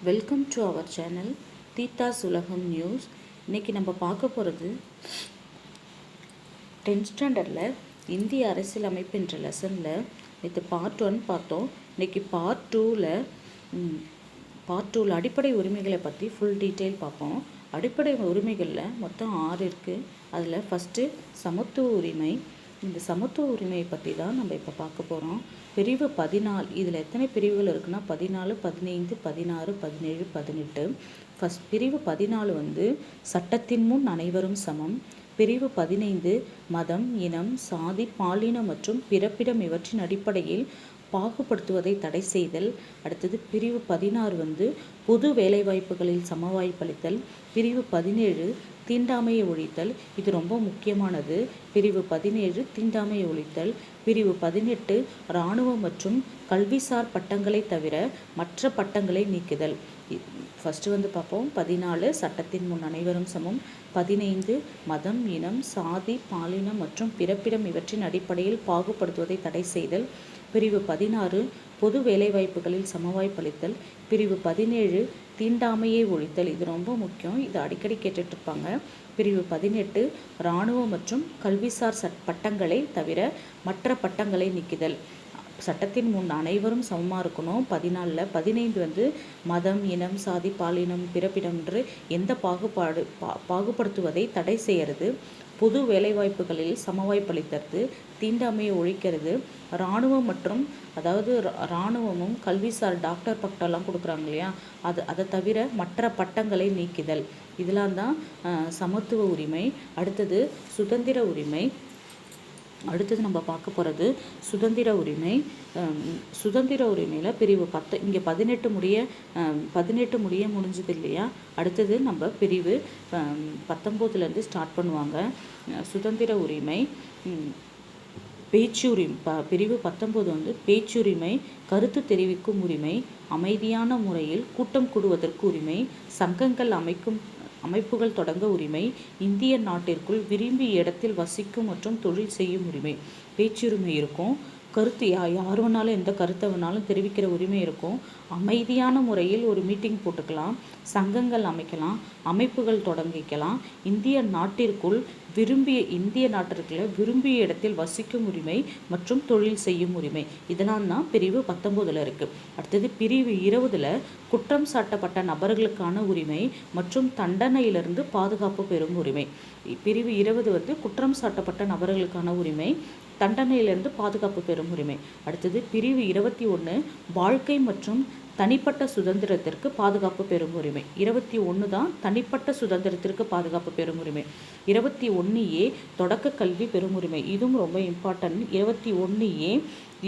Welcome to our channel தீதாஸ் உலகம் news. இன்றைக்கி நம்ம பார்க்க போகிறது 10th ஸ்டாண்டர்டில் இந்திய அரசியலமைப்பு என்ற லெசனில் நேற்று பார்ட் 1 பார்த்தோம். இன்றைக்கி பார்ட் 2ல் அடிப்படை உரிமைகளை பற்றி ஃபுல் டீட்டெயில் பார்ப்போம். அடிப்படை உரிமைகளில் மொத்தம் 6 இருக்குது. அதில் ஃபஸ்ட்டு சமத்துவ உரிமை. இந்த சமத்துவ உரிமையை பற்றி தான் நம்ம இப்போ பார்க்க போகிறோம். பிரிவு 14, இதில் எத்தனை பிரிவுகள் இருக்குன்னா 14, 15, 16, 17, 18. ஃபஸ்ட் பிரிவு 14 சட்டத்தின் முன் அனைவரும் சமம். பிரிவு 15 மதம், இனம், சாதி, பாலினம் மற்றும் பிறப்பிடம் இவற்றின் அடிப்படையில் பாகுபடுத்துவதை தடை செய்தல். அடுத்தது பிரிவு 16 பொது வேலைவாய்ப்புகளில் சமவாய்ப்பளித்தல். பிரிவு 17 தீண்டாமையை ஒழித்தல். இது ரொம்ப முக்கியமானது. பிரிவு 17 தீண்டாமையை ஒழித்தல். பிரிவு 18 இராணுவம் மற்றும் கல்விசார் பட்டங்களை தவிர மற்ற பட்டங்களை நீக்குதல். ஃபஸ்ட்டு பார்ப்போம். 14 சட்டத்தின் முன் அனைவரும் சமம். 15 மதம், இனம், சாதி, பாலினம் மற்றும் பிறப்பிடம் இவற்றின் அடிப்படையில் பாகுபடுத்துவதை தடை செய்தல். பிரிவு 16 பொது வேலைவாய்ப்புகளில் சமவாய்ப்பளித்தல். பிரிவு 17 தீண்டாமையை ஒழித்தல். இது ரொம்ப முக்கியம், இது அடிக்கடி கேட்டுட்ருப்பாங்க. பிரிவு 18 இராணுவம் மற்றும் கல்விசார் பட்டங்களை தவிர மற்ற பட்டங்களை நீக்குதல். சட்டத்தின் முன் அனைவரும் சமமாக இருக்கணும். 14. 15 மதம், இனம், சாதி, பாலினம், பிறப்பிடம் என்று எந்த பாகுபடுத்துவதை தடை செய்கிறது. பொது வேலைவாய்ப்புகளில் சமவாய்ப்பளித்தது. தீண்டாமையை ஒழிக்கிறது. இராணுவம் மற்றும் இராணுவமும் கல்விசார் டாக்டர் பட்டம்லாம் கொடுக்குறாங்க இல்லையா, அதை தவிர மற்ற பட்டங்களை நீக்குதல். இதெல்லாம் தான் சமத்துவ உரிமை. அடுத்தது சுதந்திர உரிமை. அடுத்தது நம்ம பார்க்க போகிறது சுதந்திர உரிமை. சுதந்திர உரிமையில் பிரிவு 10 இங்கே 18 முடிஞ்சது இல்லையா. அடுத்தது நம்ம பிரிவு 19 ஸ்டார்ட் பண்ணுவாங்க. சுதந்திர உரிமை பேச்சுரிமை. பிரிவு 19 பேச்சுரிமை, கருத்து தெரிவிக்கும் உரிமை, அமைதியான முறையில் கூட்டம் கூடுவதற்கு உரிமை, சங்கங்கள் அமைப்புகள் தொடங்க உரிமை, இந்திய நாட்டிற்குள் விரும்பிய இடத்தில் வசிக்கும் மற்றும் தொழில் செய்யும் உரிமை. பேச்சுரிமை இருக்கும். கருத்து யார் வேணாலும் எந்த கருத்தை வேணாலும் தெரிவிக்கிற உரிமை இருக்கும். அமைதியான முறையில் ஒரு மீட்டிங் போட்டுக்கலாம், சங்கங்கள் அமைக்கலாம், அமைப்புகள் தொடங்கிக்கலாம். இந்திய நாட்டிற்குள்ள விரும்பிய இடத்தில் வசிக்கும் உரிமை மற்றும் தொழில் செய்யும் உரிமை. இதெல்லாம் தான் பிரிவு 19 இருக்குது. அடுத்தது பிரிவு 20 குற்றம் சாட்டப்பட்ட நபர்களுக்கான உரிமை மற்றும் தண்டனையிலிருந்து பாதுகாப்பு பெறும் உரிமை. பிரிவு 20 குற்றம் சாட்டப்பட்ட நபர்களுக்கான உரிமை, தண்டனையிலிருந்து பாதுகாப்பு பெறும் உரிமை. அடுத்தது பிரிவு 21 வாழ்க்கை மற்றும் தனிப்பட்ட சுதந்திரத்திற்கு பாதுகாப்பு பெறும் உரிமை. 21 தான் தனிப்பட்ட சுதந்திரத்திற்கு பாதுகாப்பு பெறும் உரிமை. 21A தொடக்க கல்வி பெறும் உரிமை. இதுவும் ரொம்ப இம்பார்ட்டன்ட்.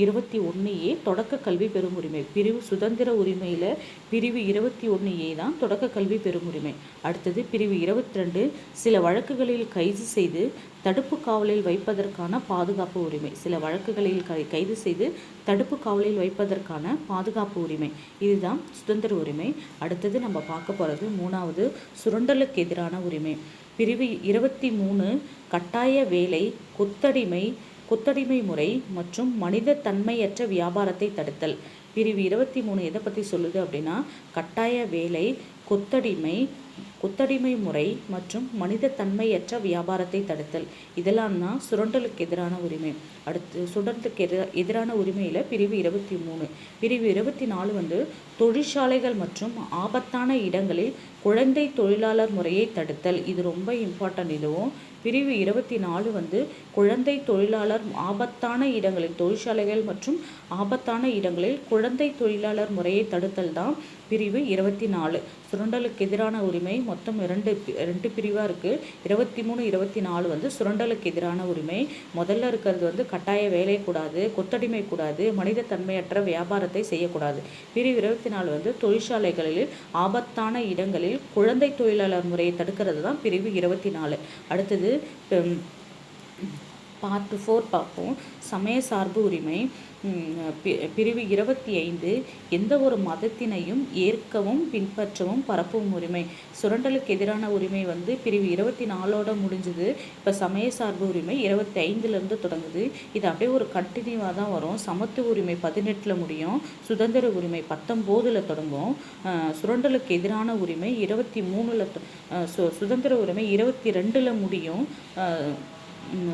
21A தொடக்க கல்வி பெறும் உரிமை. பிரிவு சுதந்திர உரிமையில் பிரிவு 21A தான் தொடக்க கல்வி பெறும் உரிமை. அடுத்தது பிரிவு 22 சில வழக்குகளில் கைது செய்து தடுப்பு காவலில் வைப்பதற்கான பாதுகாப்பு உரிமை. சில வழக்குகளில் கைது செய்து தடுப்பு காவலில் வைப்பதற்கான பாதுகாப்பு உரிமை. இதுதான் சுதந்திர உரிமை. அடுத்தது நம்ம பார்க்க போகிறது 3வது சுரண்டலுக்கு எதிரான உரிமை. பிரிவு 23 கட்டாய வேலை, கொத்தடிமை முறை மற்றும் மனித தன்மையற்ற வியாபாரத்தை தடுத்தல். பிரிவு 23 எதை பற்றி சொல்லுது அப்படின்னா கட்டாய வேலை, கொத்தடிமை முறை மற்றும் மனித தன்மையற்ற வியாபாரத்தை தடுத்தல். இதெல்லாம் தான் சுரண்டலுக்கு எதிரான உரிமை. அடுத்து சுரண்டலுக்கு எதிரான உரிமையில் பிரிவு 23. பிரிவு 24 தொழிற்சாலைகள் மற்றும் ஆபத்தான இடங்களில் குழந்தை தொழிலாளர் முறையை தடுத்தல். இது ரொம்ப இம்பார்ட்டன்ட். இதுவும் பிரிவு 24 குழந்தை தொழிலாளர் ஆபத்தான இடங்களில், தொழிற்சாலைகள் மற்றும் ஆபத்தான இடங்களில் குழந்தை தொழிலாளர் முறையை தடுத்தல் தான் பிரிவு 24. சுரண்டலுக்கு எதிரான உரிமை மொத்தம் ரெண்டு பிரிவாக இருக்குது. 23, 24 சுரண்டலுக்கு எதிரான உரிமை. முதல்ல இருக்கிறது கட்டாய வேலை கூடாது, கொத்தடிமை கூடாது, மனித தன்மையற்ற வியாபாரத்தை செய்யக்கூடாது. பிரிவு 24 தொழிற்சாலைகளில் ஆபத்தான இடங்களில் குழந்தை தொழிலாளர் முறையை தடுக்கிறது தான் பிரிவு 24. அடுத்தது பார்ட் 4 பார்ப்போம். சமய சார்பு உரிமை. பிரிவு 25 எந்த ஒரு மதத்தினையும் ஏற்கவும் பின்பற்றவும் பரப்பவும் உரிமை. சுரண்டலுக்கு எதிரான உரிமை வந்து பிரிவு 24ஓட முடிஞ்சுது. இப்போ சமய சார்பு உரிமை 25லேருந்து தொடங்குது. இது அப்படியே ஒரு கண்டினியூவாக தான் வரும். சமத்துவ உரிமை 18ல் முடியும். சுதந்திர உரிமை 19ல் தொடங்கும். சுரண்டலுக்கு எதிரான உரிமை 23ல், சுதந்திர உரிமை 22ல் முடியும்.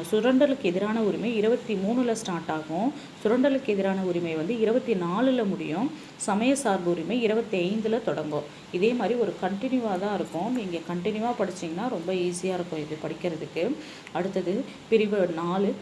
சுரண்டலுக்கு எதிரான உரிமை 23ல் ஸ்டார்ட் ஆகும். சுரண்டலுக்கு எதிரான உரிமை வந்து 24ல் முடியும். சமய சார்பு உரிமை 25ல் தொடங்கும். இதே மாதிரி ஒரு கண்டினியூவாக தான் இருக்கும். நீங்கள் கண்டினியூவாக படிச்சிங்கன்னா ரொம்ப ஈஸியாக இருக்கும் இது படிக்கிறதுக்கு. அடுத்தது பிரிவு 4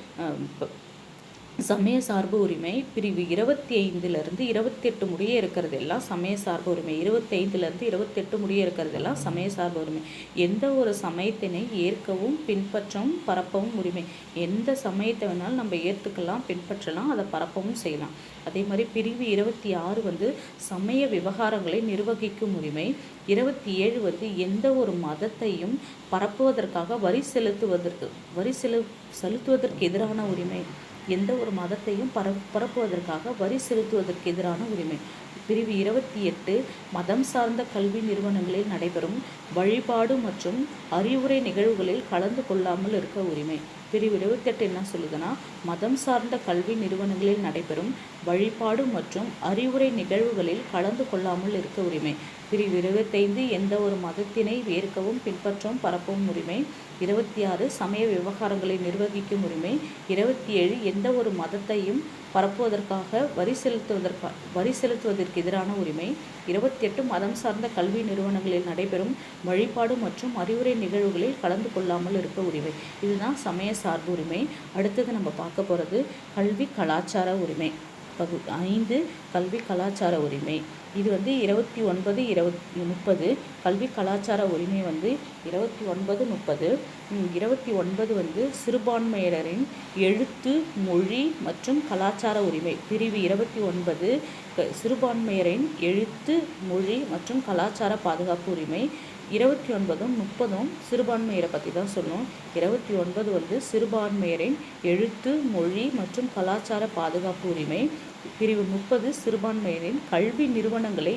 சமய சார்பு உரிமை. பிரிவு 25லேருந்து 28 முடிய இருக்கிறது எல்லாம் சமய சார்பு உரிமை. 25லேருந்து 28 முடிய இருக்கிறதெல்லாம் சமய சார்பு உரிமை. எந்த ஒரு சமயத்தினை ஏற்கவும் பின்பற்றவும் பரப்பவும் உரிமை. எந்த சமயத்தை வேணாலும் நம்ம ஏற்றுக்கலாம், பின்பற்றலாம், அதை பரப்பவும் செய்யலாம். அதே மாதிரி பிரிவு 26 வந்து சமய விவகாரங்களை நிர்வகிக்கும் உரிமை. 27 வந்து எந்த ஒரு மதத்தையும் பரப்புவதற்காக வரி செலுத்துவதற்கு எதிரான உரிமை. எந்த ஒரு மதத்தையும் பரப்புவதற்காக வரி செலுத்துவதற்கு எதிரான உரிமை. பிரிவு 28 மதம் சார்ந்த கல்வி நிறுவனங்களில் நடைபெறும் வழிபாடு மற்றும் அறிவுரை நிகழ்வுகளில் கலந்து கொள்ளாமல் இருக்க உரிமை. பிரிவு 28 என்ன சொல்லுதுன்னா, மதம் சார்ந்த கல்வி நிறுவனங்களில் நடைபெறும் வழிபாடு மற்றும் அறிவுரை நிகழ்வுகளில் கலந்து கொள்ளாமல் இருக்க உரிமை. பிரிவு 25 எந்த ஒரு மதத்தினை ஏற்கவும் பின்பற்றவும் பரப்பவும் உரிமை. 26 சமய விவகாரங்களை நிர்வகிக்கும் உரிமை. 27 எந்த ஒரு மதத்தையும் பரப்புவதற்காக வரி செலுத்துவதற்கு எதிரான உரிமை. 28 மதம் சார்ந்த கல்வி நிறுவனங்களில் நடைபெறும் வழிபாடு மற்றும் அறிவுரை நிகழ்வுகளில் கலந்து கொள்ளாமல் இருக்க உரிமை. இதுதான் சமய சார்பு உரிமை. அடுத்தது நம்ம பார்க்க போகிறது கல்வி கலாச்சார உரிமை. 5 கல்வி கலாச்சார உரிமை. இது வந்து 29, 30. கல்வி கலாச்சார உரிமை வந்து 29, 30. 29 வந்து சிறுபான்மையினரின் எழுத்து, மொழி மற்றும் கலாச்சார உரிமை. பிரிவு 29 சிறுபான்மையினரின் எழுத்து, மொழி மற்றும் கலாச்சார பாதுகாப்பு உரிமை. 29, 30 சிறுபான்மையரை பற்றி தான் சொல்லணும். 29 வந்து சிறுபான்மையரின் எழுத்து, மொழி மற்றும் கலாச்சார பாதுகாப்பு உரிமை. பிரிவு 30 சிறுபான்மையினரின் கல்வி நிறுவனங்களை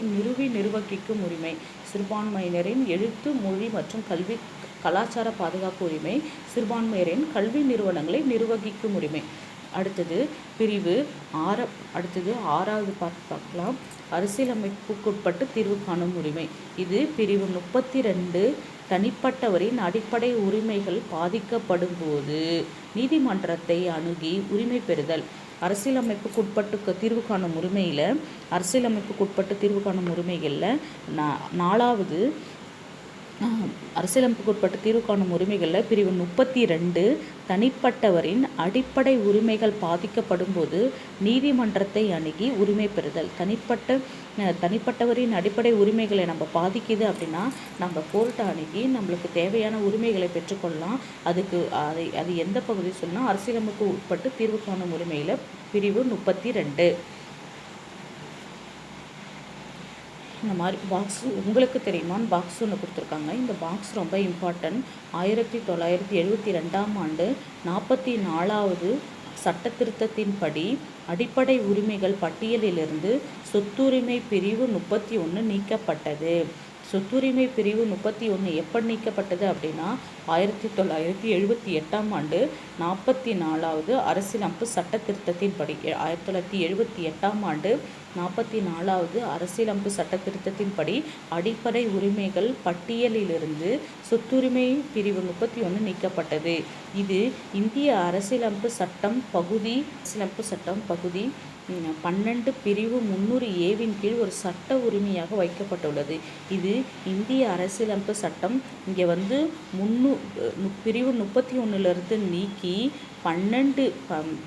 நிர்வகிக்கும் உரிமை. சிறுபான்மையினரின் எழுத்து, மொழி மற்றும் கலாச்சார பாதுகாப்பு உரிமை. சிறுபான்மையரின் கல்வி நிறுவனங்களை நிர்வகிக்கும் உரிமை. அடுத்தது பிரிவு 6வது பார்க்கலாம். அரசியலமைப்புக்குட்பட்டு தீர்வு காணும் உரிமை. இது பிரிவு 32 தனிப்பட்டவரின் அடிப்படை உரிமைகள் பாதிக்கப்படும் போது நீதிமன்றத்தை அணுகி உரிமை பெறுதல். அரசியலமைப்புக்குட்பட்டு தீர்வு காணும் உரிமையில் அரசியலமைப்புக்குட்பட்டு தீர்வு காணும் உரிமைகளில் 4வது அரசியலமைப்புக்குட்பட்டு தீர்வு காணும் உரிமைகளில் பிரிவு 32 தனிப்பட்டவரின் அடிப்படை உரிமைகள் பாதிக்கப்படும் போது நீதிமன்றத்தை அணுகி உரிமை பெறுதல். தனிப்பட்டவரின் அடிப்படை உரிமைகளை நம்ம பாதிக்குது அப்படின்னா நம்ம கோர்ட்டை அணுகி நம்மளுக்கு தேவையான உரிமைகளை பெற்றுக்கொள்ளலாம். அது எந்த பகுதி சொன்னால் அரசியலமைப்பு உட்பட்டு தீர்வு காணும் உரிமையில் பிரிவு 32. இந்த மாதிரி பாக்ஸ் உங்களுக்கு தெரியுமான்னு பாக்ஸ் ஒன்று கொடுத்துருக்காங்க. இந்த பாக்ஸ் ரொம்ப இம்பார்ட்டன்ட். 1972ஆம் ஆண்டு 44வது சட்ட திருத்தத்தின்படி அடிப்படை உரிமைகள் பட்டியலிலிருந்து சொத்துரிமை பிரிவு 31 நீக்கப்பட்டது. சொத்துரிமை பிரிவு 31 எப்போ நீக்கப்பட்டது அப்படின்னா 1978ஆம் ஆண்டு 44வது அரசியலமைப்பு சட்ட திருத்தத்தின்படி 1978ஆம் ஆண்டு 44வது அரசியலமைப்பு சட்ட திருத்தத்தின்படி அடிப்படை உரிமைகள் பட்டியலிலிருந்து சொத்துரிமை பிரிவு 31 நீக்கப்பட்டது. இது இந்திய அரசியலமைப்பு சட்டம் பகுதி 12 பிரிவு 300A கீழ் ஒரு சட்ட உரிமையாக வைக்கப்பட்டுள்ளது. இது இந்திய அரசியலமைப்பு சட்டம் இங்கே வந்து பிரிவு 31லிருந்து நீக்கி 12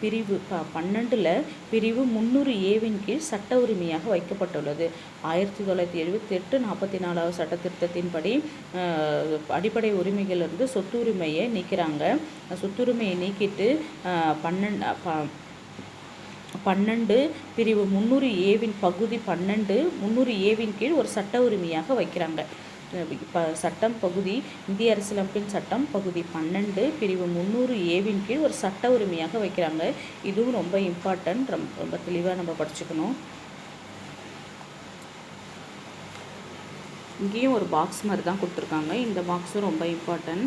பிரிவு 12ல் பிரிவு 300A கீழ் சட்ட உரிமையாக வைக்கப்பட்டுள்ளது. 1978 44வது சட்ட திருத்தத்தின்படி அடிப்படை உரிமைகளிலிருந்து சொத்துரிமையை நீக்கிறாங்க. சொத்துரிமையை நீக்கிட்டு 12 பிரிவு 300A பகுதி 12 300A கீழ் ஒரு சட்ட உரிமையாக வைக்கிறாங்க. சட்டம் பகுதி இந்திய அரசியலமைப்பின் சட்டம் பகுதி 12 பிரிவு 300A கீழ் ஒரு சட்ட உரிமையாக வைக்கிறாங்க. இதுவும் ரொம்ப இம்பார்ட்டன்ட், ரொம்ப தெளிவாக நம்ம படிச்சுக்கணும். இங்கேயும் ஒரு பாக்ஸ் மாதிரி தான் கொடுத்துருக்காங்க. இந்த பாக்ஸும் ரொம்ப இம்பார்ட்டன்ட்.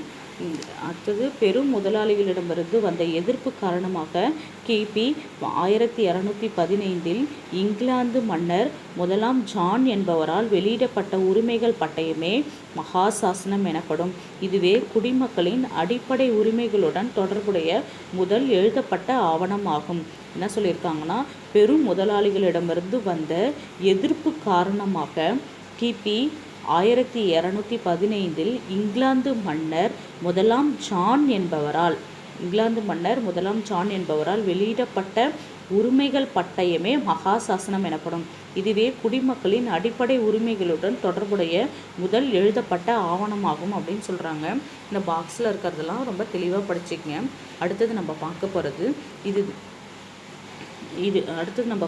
அடுத்தது பெரும் முதலாளிகளிடமிருந்து வந்த எதிர்ப்பு காரணமாக கிபி 1215 இங்கிலாந்து மன்னர் 1ஆம் ஜான் என்பவரால் வெளியிடப்பட்ட உரிமைகள் பட்டயமே மகாசாசனம் எனப்படும். இதுவே குடிமக்களின் அடிப்படை உரிமைகளுடன் தொடர்புடைய முதல் எழுதப்பட்ட ஆவணமாகும். என்ன சொல்லியிருக்காங்கன்னா, பெரும் முதலாளிகளிடமிருந்து வந்த எதிர்ப்பு காரணமாக கிபி 1215 இங்கிலாந்து மன்னர் 1ஆம் ஜான் என்பவரால் வெளியிடப்பட்ட உரிமைகள் பட்டயமே மகாசாசனம் எனப்படும். இதுவே குடிமக்களின் அடிப்படை உரிமைகளுடன் தொடர்புடைய முதல் எழுதப்பட்ட ஆவணமாகும் அப்படின்னு சொல்கிறாங்க. இந்த பாக்ஸில் இருக்கிறதெல்லாம் ரொம்ப தெளிவாக படிச்சுக்கங்க. அடுத்தது நம்ம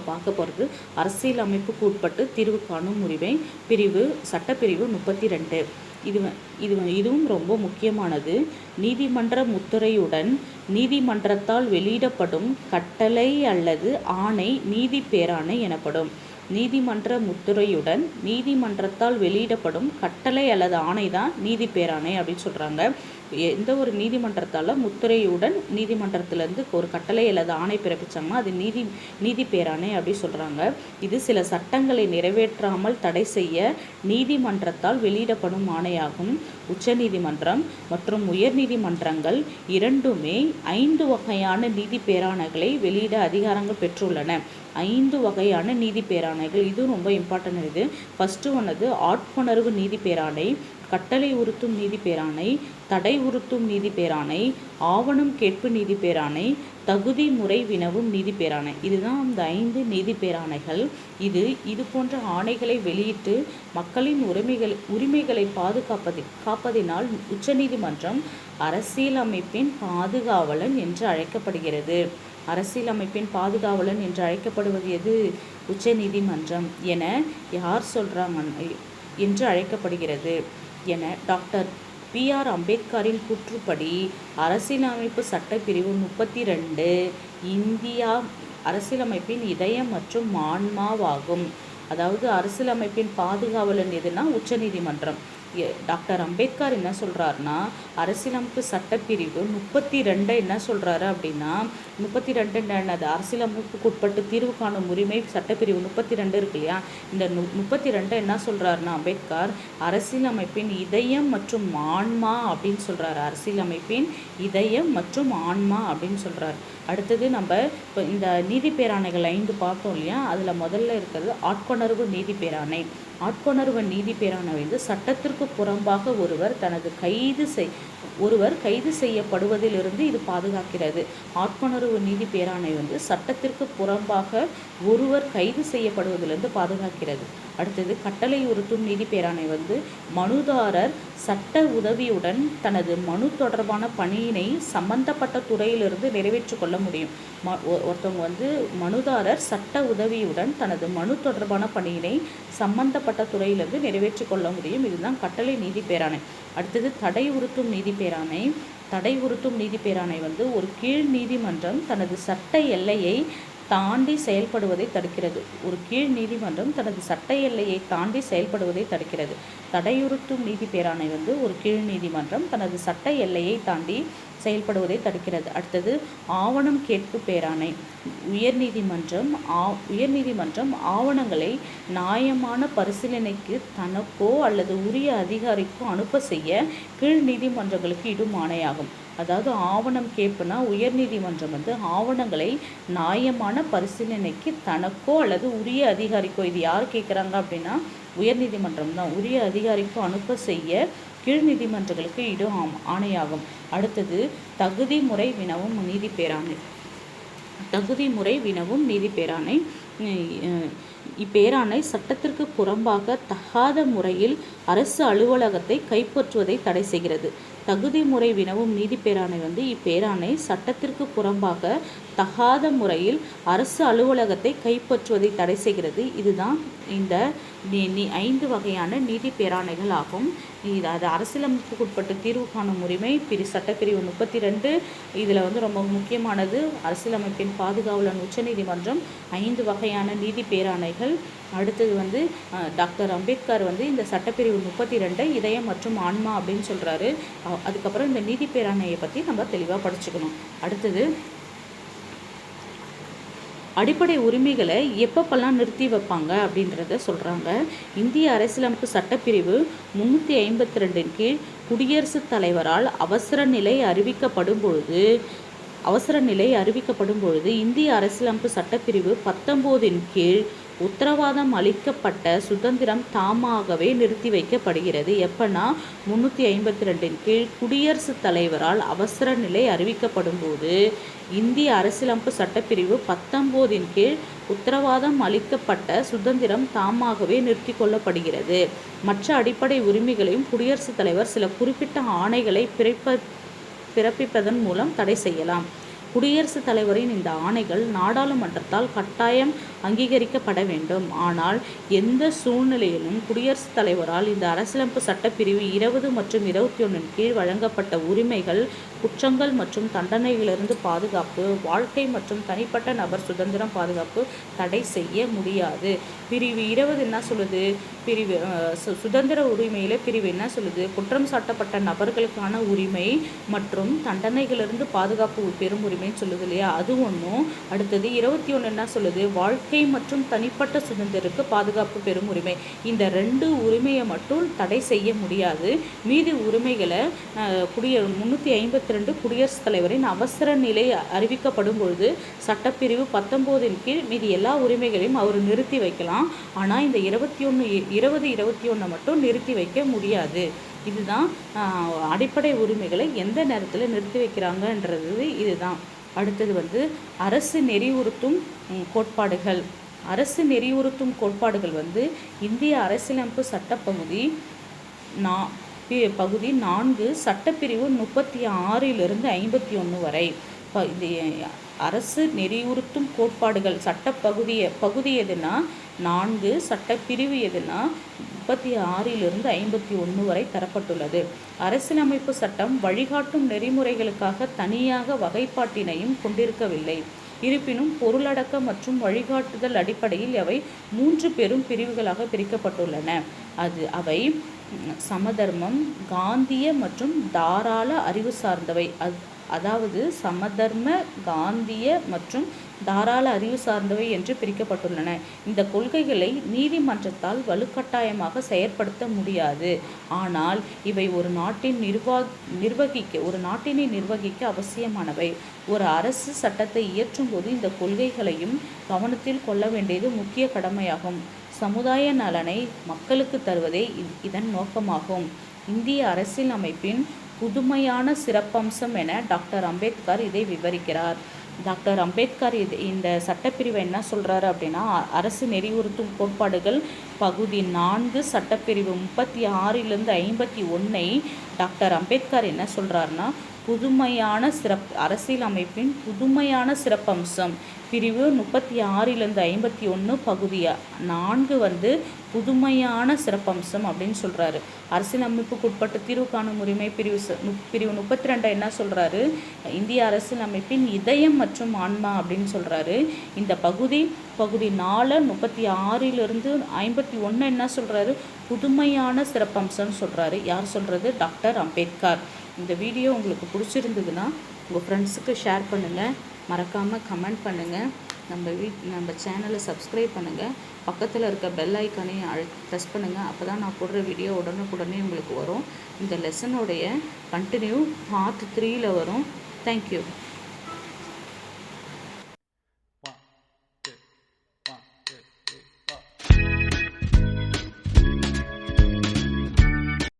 பார்க்க போகிறது அரசியல் அமைப்புக்கு உட்பட்டு தீர்வு காணும் உரிமை சட்டப்பிரிவு 32. இதுவும் ரொம்ப முக்கியமானது. நீதிமன்ற முத்திரையுடன் நீதிமன்றத்தால் வெளியிடப்படும் கட்டளை அல்லது ஆணை நீதி பேராணை எனப்படும். நீதிமன்ற முத்திரையுடன் நீதிமன்றத்தால் வெளியிடப்படும் கட்டளை அல்லது ஆணை தான் நீதி பேராணை அப்படின்னு சொல்கிறாங்க. எந்த ஒரு நீதிமன்றத்தால் முத்திரையுடன் நீதிமன்றத்திலேருந்து ஒரு கட்டளை அல்லது ஆணை பிறப்பிச்சாங்கன்னா அது நீதி பேராணை அப்படின்னு சொல்கிறாங்க. இது சில சட்டங்களை நிறைவேற்றாமல் தடை செய்ய நீதிமன்றத்தால் வெளியிடப்படும் ஆணையாகும். உச்சநீதிமன்றம் மற்றும் உயர்நீதிமன்றங்கள் இரண்டுமே 5 வகையான நீதி பேராணைகளை வெளியிட அதிகாரங்கள் பெற்றுள்ளன. 5 வகையான நீதி பேராணைகள், இதுவும் ரொம்ப இம்பார்ட்டன்ட். இது ஃபஸ்ட்டு ஒன்னது ஆட்கொணர்வு நீதி பேராணை, கட்டளை உறுத்தும் நீதி பேராணை, தடை உறுத்தும் நீதி பேராணை, ஆவணம் கேட்பு நீதி பேராணை, தகுதி முறை வினவும் நீதி பேராணை. இதுதான் அந்த 5 நீதி பேராணைகள். இது போன்ற ஆணைகளை வெளியிட்டு மக்களின் உரிமைகளை காப்பதினால் உச்சநீதிமன்றம் அரசியலமைப்பின் பாதுகாவலன் என்று அழைக்கப்படுகிறது. அரசியலமைப்பின் பாதுகாவலன் என்று அழைக்கப்படுவது எது? உச்சநீதிமன்றம் என யார் சொல்கிறாங்க என்று அழைக்கப்படுகிறது என டாக்டர் B.R. அம்பேத்கரின் கூற்றுப்படி அரசியலமைப்பு சட்டப்பிரிவு 32 இந்தியா அரசியலமைப்பின் இதயம் மற்றும் ஆன்மாவாகும். அதாவது அரசியலமைப்பின் பாதுகாவலன் எதுனா உச்சநீதிமன்றம். டாக்டர் அம்பேத்கர் என்ன சொல்கிறாருன்னா, அரசியலமைப்பு சட்டப்பிரிவு 32 என்ன சொல்கிறாரு அப்படின்னா, 32 அரசியலமைப்புக்கு உட்பட்டு தீர்வு காணும் உரிமை சட்டப்பிரிவு 32 இருக்கு இல்லையா, இந்த 32 என்ன சொல்கிறாருன்னா அம்பேத்கர் அரசியலமைப்பின் இதயம் மற்றும் ஆன்மா அப்படின்னு சொல்கிறாரு. அரசியலமைப்பின் இதயம் மற்றும் ஆன்மா அப்படின்னு சொல்கிறாரு. அடுத்தது நம்ம இப்போ இந்த நீதி பேராணைகள் 5 பார்த்தோம் இல்லையா, அதில் முதல்ல இருக்கிறது ஆட்கொணர்வு நீதி பேராணை. ஆட்கொணர்வு நீதி பேராணை வந்து சட்டத்திற்கு புறம்பாக ஒருவர் கைது செய்யப்படுவதிலிருந்து இது பாதுகாக்கிறது. ஆட்கொணர்வு நீதி பேராணை வந்து சட்டத்திற்கு புறம்பாக ஒருவர் கைது செய்யப்படுவதிலிருந்து பாதுகாக்கிறது. அடுத்தது கட்டளை உறுத்தும் நீதி பேராணை வந்து மனுதாரர் சட்ட உதவியுடன் தனது மனு தொடர்பான பணியினை சம்பந்தப்பட்ட துறையிலிருந்து நிறைவேற்றிக் கொள்ள முடியும். ஒருத்தவங்க வந்து மனுதாரர் சட்ட உதவியுடன் தனது மனு தொடர்பான பணியினை சம்பந்தப்பட்ட துறையிலிருந்து நிறைவேற்றிக் கொள்ள முடியும். இதுதான் கட்டளை நீதி பேராணை. அடுத்தது தடை உறுத்தும் நீதி பேராணை. தடை உறுத்தும் நீதி பேராணை வந்து ஒரு கீழ் நீதிமன்றம் தனது சட்ட எல்லையை தாண்டி செயல்படுவதை தடுக்கிறது. ஒரு கீழ் நீதிமன்றம் தனது சட்ட எல்லையை தாண்டி செயல்படுவதை தடுக்கிறது. தடையுறுத்தும் நீதி பேராணை வந்து ஒரு கீழ் நீதிமன்றம் தனது சட்ட எல்லையை தாண்டி செயல்படுவதை தடுக்கிறது. அடுத்தது ஆவணம் கேட்பு பேராணை. உயர்நீதிமன்றம் ஆவணங்களை நியாயமான பரிசீலனைக்கு தனக்கோ அல்லது உரிய அதிகாரிக்கோ அனுப்ப செய்ய கீழ் நீதிமன்றங்களுக்கு இடும் ஆணையாகும். அதாவது ஆவணம் கேட்புனா உயர்நீதிமன்றம் வந்து ஆவணங்களை நியாயமான பரிசீலனைக்கு தனக்கோ அல்லது உரிய அதிகாரிக்கோ, இது யார் கேட்குறாங்க அப்படின்னா உயர்நீதிமன்றம் தான், உரிய அதிகாரிக்கோ அனுப்ப செய்ய கீழ் நீதிமன்றங்களுக்கு இடும் ஆணையாகும். அடுத்தது தகுதி முறை வினவும் நீதி பேராணை. தகுதி முறை வினவும் நீதி பேராணை. இப்பேராணை சட்டத்திற்கு புறம்பாக தகாத முறையில் அரசு அலுவலகத்தை கைப்பற்றுவதை தடை செய்கிறது. தகுதி முறை வினவும் நீதி பேராணை வந்து இப்பேராணை சட்டத்திற்கு புறம்பாக தகாத முறையில் அரசு அலுவலகத்தை கைப்பற்றுவதை தடை செய்கிறது. இதுதான் இந்த 5 வகையான நீதி பேராணைகள் ஆகும். அது அரசியலமைப்புக்கு உட்பட்டு தீர்வு காணும் உரிமை சட்டப்பிரிவு 32. இதில் ரொம்ப முக்கியமானது அரசியலமைப்பின் பாதுகாவலன் உச்சநீதிமன்றம் 5 வகையான நீதி பேராணைகள். அடுத்தது டாக்டர் அம்பேத்கர் இந்த சட்டப்பிரிவு 32 இதயம் மற்றும் ஆன்மா அப்படின்னு சொல்கிறாரு. அதுக்கப்புறம் இந்த நீதி பேராணையை பற்றி நம்ம தெளிவாக படிச்சுக்கணும். அடுத்தது அடிப்படை உரிமைகளை எப்பப்பெல்லாம் நிறுத்தி வைப்பாங்க அப்படின்றத சொல்கிறாங்க. இந்திய அரசியலமைப்பு சட்டப்பிரிவு 352 கீழ் குடியரசுத் தலைவரால் அவசர நிலை அறிவிக்கப்படும் பொழுது இந்திய அரசியலமைப்பு சட்டப்பிரிவு 19 கீழ் உத்தரவாதம் அளிக்கப்பட்ட சுதந்திரம் தாமாகவே நிறுத்தி வைக்கப்படுகிறது. எப்பன்னா 352 கீழ் குடியரசுத் தலைவரால் அவசர நிலை அறிவிக்கப்படும் போது இந்திய அரசியலமைப்பு சட்டப்பிரிவு 19 கீழ் உத்தரவாதம் அளிக்கப்பட்ட சுதந்திரம் தாமாகவே நிறுத்தி கொள்ளப்படுகிறது. மற்ற அடிப்படை உரிமைகளையும் குடியரசுத் தலைவர் சில குறிப்பிட்ட ஆணைகளை பிறப்பிப்பதன் மூலம் தடை செய்யலாம். குடியரசுத் தலைவரின் இந்த ஆணைகள் நாடாளுமன்றத்தால் கட்டாயம் அங்கீகரிக்கப்பட வேண்டும். ஆனால் எந்த சூழ்நிலையிலும் குடியரசுத் தலைவரால் இந்த அரசியலமைப்பு சட்டப்பிரிவு 20 மற்றும் 21 கீழ் வழங்கப்பட்ட உரிமைகள், குற்றங்கள் மற்றும் தண்டனைகளிலிருந்து பாதுகாப்பு, வாழ்க்கை மற்றும் தனிப்பட்ட நபர் சுதந்திரம் பாதுகாப்பு தடை செய்ய முடியாது. பிரிவு 20 என்ன சொல்லுது? சுதந்திர உரிமையில பிரிவு என்ன சொல்லுது? குற்றம் சாட்டப்பட்ட நபர்களுக்கான உரிமை மற்றும் தண்டனைகளிலிருந்து பாதுகாப்பு பெரும் உரிமைன்னு சொல்லுது இல்லையா? அது ஒன்றும். அடுத்தது 21 என்ன சொல்லுது? வாழ்க்கை மற்றும் தனிப்பட்ட சுதந்திரத்துக்கு பாதுகாப்பு பெரும் உரிமை. இந்த 2 உரிமையை மட்டும் தடை செய்ய முடியாது. மீதி உரிமைகளை 352 குடியரசுத் தலைவரின் அவசர நிலை அறிவிக்கப்படும் பொழுது சட்டப்பிரிவு 19 கீழ் மீதி எல்லா உரிமைகளையும் அவர் நிறுத்தி வைக்கலாம். ஆனால் இந்த 20-21 மட்டும் நிறுத்தி வைக்க முடியாது. இதுதான் அடிப்படை உரிமைகளை எந்த நேரத்தில் நிறுத்தி வைக்கிறாங்கன்றது இதுதான். அடுத்தது அரசு நெறிவுறுத்தும் கோட்பாடுகள். அரசு நெறிவுறுத்தும் கோட்பாடுகள் இந்திய அரசியலமைப்பு சட்டப்பகுதி பகுதி 4 சட்டப்பிரிவு 36 51 வரை. இந்த அரசு நெறிவுறுத்தும் கோட்பாடுகள் பகுதி எதுனா 4, சட்டப்பிரிவு எதுனா 36 51 வரை தரப்பட்டுள்ளது. அரசியலமைப்பு சட்டம் வழிகாட்டும் நெறிமுறைகளுக்காக தனியாக வகைப்பாட்டினையும் கொண்டிருக்கவில்லை. இருப்பினும் பொருளடக்க மற்றும் வழிகாட்டுதல் அடிப்படையில் அவை 3 பெரும் பிரிவுகளாக பிரிக்கப்பட்டுள்ளன. அவை சமதர்மம், காந்திய மற்றும் தாராள அறிவு சார்ந்தவை. அதாவது சமதர்ம, காந்திய மற்றும் தாராள அறிவு சார்ந்தவை என்று பிரிக்கப்பட்டுள்ளன. இந்த கொள்கைகளை நீதிமன்றத்தால் வலுக்கட்டாயமாக செயற்படுத்த முடியாது. ஆனால் இவை ஒரு நாட்டினை நிர்வகிக்க அவசியமானவை. ஒரு அரசு சட்டத்தை இயற்றும் போது இந்த கொள்கைகளையும் கவனத்தில் கொள்ள வேண்டியது முக்கிய கடமையாகும். சமுதாய நலனை மக்களுக்கு தருவதே இதன் நோக்கமாகும். இந்திய அரசியல் அமைப்பின் புதுமையான சிறப்பம்சம் என டாக்டர் அம்பேத்கர் இதை விவரிக்கிறார். டாக்டர் அம்பேத்கர் இந்த சட்டப்பிரிவை என்ன சொல்கிறாரு அப்படின்னா, அரசு நெறிவுறுத்தும் கோட்பாடுகள் பகுதி 4 சட்டப்பிரிவு 36 51 டாக்டர் அம்பேத்கர் என்ன சொல்கிறாருன்னா, அரசியல் அமைப்பின் புதுமையான சிறப்பம்சம். பிரிவு 36 51 பகுதி 4 புதுமையான சிறப்பம்சம் அப்படின்னு சொல்கிறாரு. அரசியலமைப்புக்கு உட்பட்டு தீர்வு காணும் உரிமை பிரிவு 32 என்ன சொல்கிறாரு? இந்திய அரசியலமைப்பின் இதயம் மற்றும் ஆன்மா அப்படின்னு சொல்கிறாரு. இந்த பகுதி 4 36 51 என்ன சொல்கிறாரு? புதுமையான சிறப்பம்சம் சொல்கிறாரு. யார் சொல்கிறது? டாக்டர் அம்பேத்கர். இந்த வீடியோ உங்களுக்கு பிடிச்சிருந்ததுன்னா உங்கள் ஃப்ரெண்ட்ஸுக்கு ஷேர் பண்ணுங்கள். மறக்காமல் கமெண்ட் பண்ணுங்கள். நம்ம சேனலை சப்ஸ்கிரைப் பண்ணுங்கள். பக்கத்தில் இருக்க பெல் ஐக்கானையும் ப்ரெஸ் பண்ணுங்கள். அப்போ தான் நான் போடுற வீடியோ உடனுக்குடனே உங்களுக்கு வரும். இந்த லெசனோடைய கண்டினியூ பார்ட் 3 வரும். தேங்க்யூ.